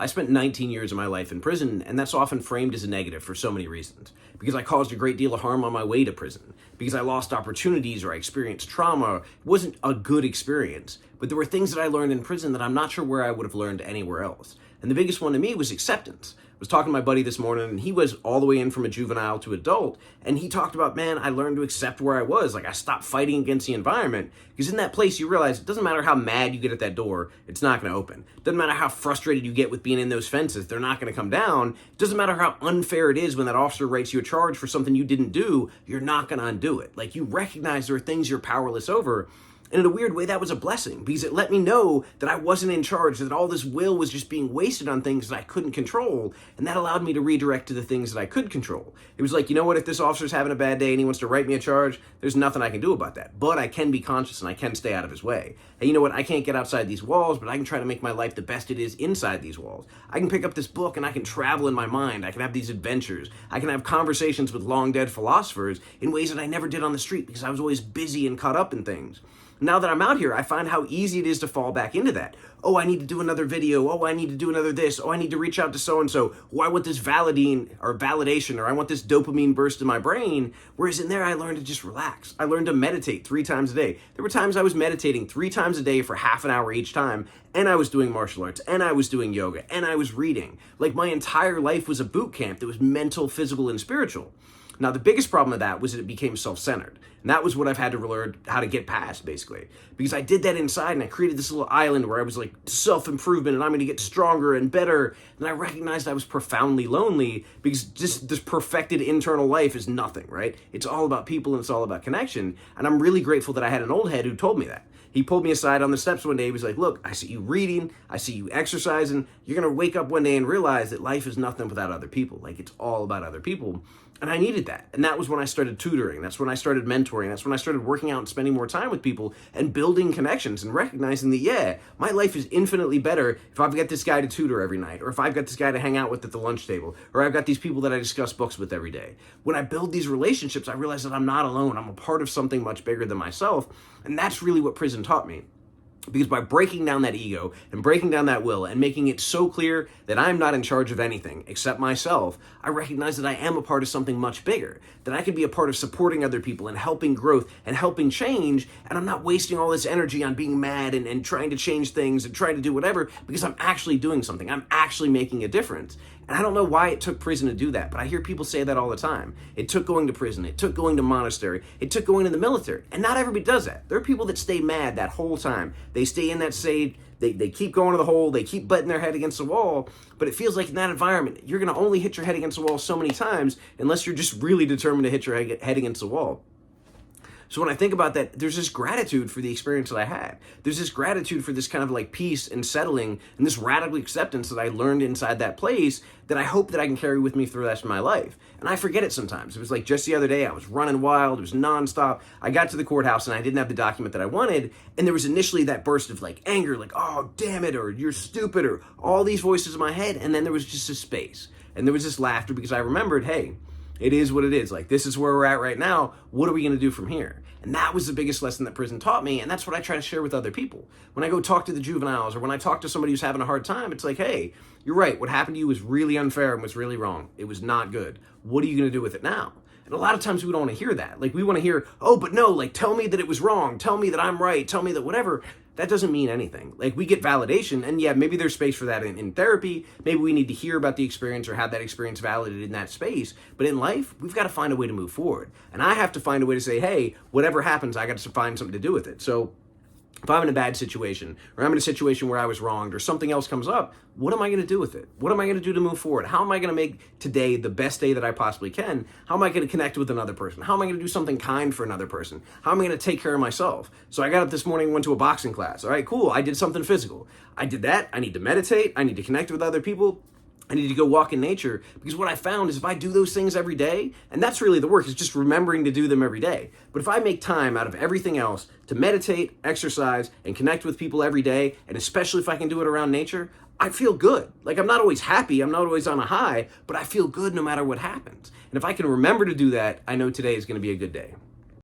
I spent 19 years of my life in prison, and that's often framed as a negative for so many reasons. Because I caused a great deal of harm on my way to prison. Because I lost opportunities or I experienced trauma. It wasn't a good experience. But there were things that I learned in prison that I'm not sure where I would have learned anywhere else. And the biggest one to me was acceptance. I was talking to my buddy this morning, and he was all the way in from a juvenile to adult, and he talked about, man, I learned to accept where I was. Like, I stopped fighting against the environment, because in that place you realize it doesn't matter how mad you get at that door, it's not going to open. It doesn't matter how frustrated you get with being in those fences, they're not going to come down. It doesn't matter how unfair it is when that officer writes you a charge for something you didn't do, you're not going to undo it. Like, you recognize there are things you're powerless over. And in a weird way, that was a blessing, because it let me know that I wasn't in charge, that all this will was just being wasted on things that I couldn't control, and that allowed me to redirect to the things that I could control. It was like, you know what, if this officer's having a bad day and he wants to write me a charge, there's nothing I can do about that. But I can be conscious and I can stay out of his way. And you know what, I can't get outside these walls, but I can try to make my life the best it is inside these walls. I can pick up this book and I can travel in my mind. I can have these adventures. I can have conversations with long dead philosophers in ways that I never did on the street, because I was always busy and caught up in things. Now that I'm out here, I find how easy it is to fall back into that. Oh, I need to do another video. Oh, I need to do another this. Oh, I need to reach out to so-and-so. Oh, I want this validation, or I want this dopamine burst in my brain. Whereas in there, I learned to just relax. I learned to meditate 3 times a day. There were times I was meditating 3 times a day for half an hour each time, and I was doing martial arts, and I was doing yoga, and I was reading. Like, my entire life was a boot camp that was mental, physical, and spiritual. Now, the biggest problem of that was that it became self-centered. And that was what I've had to learn how to get past, basically. Because I did that inside, and I created this little island where I was like, self-improvement, and I'm going to get stronger and better. And I recognized I was profoundly lonely, because just this perfected internal life is nothing, right? It's all about people, and it's all about connection. And I'm really grateful that I had an old head who told me that. He pulled me aside on the steps one day. He was like, look, I see you reading. I see you exercising. You're going to wake up one day and realize that life is nothing without other people. Like, it's all about other people. And I needed that. And that was when I started tutoring. That's when I started mentoring. That's when I started working out and spending more time with people and building connections and recognizing that, yeah, my life is infinitely better if I've got this guy to tutor every night, or if I've got this guy to hang out with at the lunch table, or I've got these people that I discuss books with every day. When I build these relationships, I realize that I'm not alone. I'm a part of something much bigger than myself. And that's really what prison taught me. Because by breaking down that ego and breaking down that will and making it so clear that I'm not in charge of anything except myself, I recognize that I am a part of something much bigger, that I can be a part of supporting other people and helping growth and helping change, and I'm not wasting all this energy on being mad and trying to change things and trying to do whatever, because I'm actually doing something. I'm actually making a difference. And I don't know why it took prison to do that, but I hear people say that all the time. It took going to prison. It took going to monastery. It took going to the military. And not everybody does that. There are people that stay mad that whole time. They stay in that stage. They keep going to the hole. They keep butting their head against the wall. But it feels like in that environment, you're going to only hit your head against the wall so many times unless you're just really determined to hit your head against the wall. So when I think about that, there's this gratitude for the experience that I had. There's this gratitude for this kind of like peace and settling and this radical acceptance that I learned inside that place that I hope that I can carry with me through the rest of my life. And I forget it sometimes. It was like just the other day, I was running wild. It was nonstop. I got to the courthouse and I didn't have the document that I wanted. And there was initially that burst of like anger, like, oh, damn it, or you're stupid, or all these voices in my head. And then there was just a space. And there was this laughter because I remembered, hey, it is what it is. Like, this is where we're at right now. What are we going to do from here? And that was the biggest lesson that prison taught me. And that's what I try to share with other people. When I go talk to the juveniles, or when I talk to somebody who's having a hard time, it's like, hey, you're right. What happened to you was really unfair and was really wrong. It was not good. What are you going to do with it now? And a lot of times we don't want to hear that. Like, we want to hear, oh, but no, like, tell me that it was wrong. Tell me that I'm right. Tell me that whatever. That doesn't mean anything. Like, we get validation, and yeah, maybe there's space for that in therapy. Maybe we need to hear about the experience or have that experience validated in that space. But in life, we've got to find a way to move forward. And I have to find a way to say, hey, whatever happens, I got to find something to do with it. So if I'm in a bad situation, or I'm in a situation where I was wronged, or something else comes up, what am I going to do with it? What am I going to do to move forward? How am I going to make today the best day that I possibly can? How am I going to connect with another person? How am I going to do something kind for another person? How am I going to take care of myself? So I got up this morning and went to a boxing class. All right, cool. I did something physical. I did that. I need to meditate. I need to connect with other people. I need to go walk in nature, because what I found is if I do those things every day, and that's really the work, is just remembering to do them every day. But if I make time out of everything else to meditate, exercise, and connect with people every day, and especially if I can do it around nature, I feel good. Like, I'm not always happy, I'm not always on a high, but I feel good no matter what happens. And if I can remember to do that, I know today is going to be a good day.